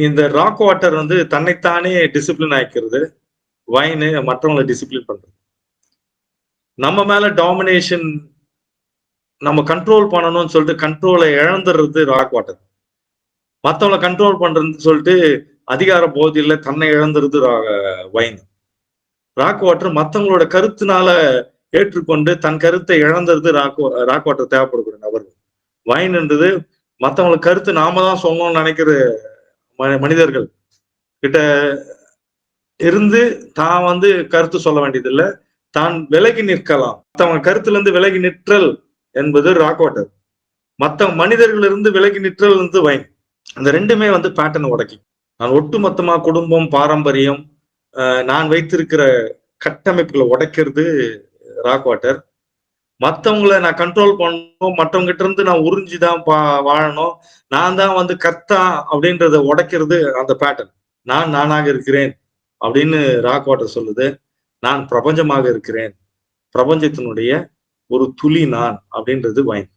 இந்த rock water வந்து தன்னைத்தானே டிசிப்ளின் ஆக்கிறது, வைனு மற்றவங்களை டிசிப்ளின் பண்றது. நம்ம மேல டாமினேஷன் நம்ம கண்ட்ரோல் பண்ணணும்னு சொல்லிட்டு கண்ட்ரோலை இழந்துடுறது ராக் வாட்டர். மற்றவங்களை கண்ட்ரோல் பண்றதுன்னு சொல்லிட்டு அதிகார போதியில தன்னை இழந்துருது வைன். ராக் வாட்டர் மற்றவங்களோட கருத்தினால ஏற்றுக்கொண்டு தன் கருத்தை இழந்துருது ராக் வாட்டர் தேவைப்படக்கூடிய நபர்கள். வைன் என்றது மற்றவங்களுக்கு கருத்து நாம தான் சொல்லணும்னு நினைக்கிற மனிதர்கள் கிட்ட இருந்து தான் வந்து கருத்து சொல்ல வேண்டியதில்லை, தான் விலகி நிற்கலாம். மற்றவங்க கருத்துல இருந்து விலகி நிற்றல் என்பது ராக் வாட்டர். மற்ற மனிதர்கள் இருந்து விலகி நிற்றல் வந்து வைன். அந்த ரெண்டுமே வந்து பேட்டர்ன் உடைக்கி. நான் ஒட்டுமொத்தமா குடும்பம், பாரம்பரியம், நான் வைத்திருக்கிற கட்டமைப்புகளை உடைக்கிறது ராக் வாட்டர். மற்றவங்களை நான் கண்ட்ரோல் பண்ணணும், மற்றவங்க கிட்ட இருந்து நான் உறிஞ்சிதான் வாழணும், நான் தான் வந்து கர்த்தா அப்படின்றத உடைக்கிறது அந்த பேட்டர்ன். நான் நானாக இருக்கிறேன் அப்படின்னு ராக் வாட்டர் சொல்லுது. நான் பிரபஞ்சமாக இருக்கிறேன், பிரபஞ்சத்தினுடைய ஒரு துளி நான் அப்படின்றது வைன்.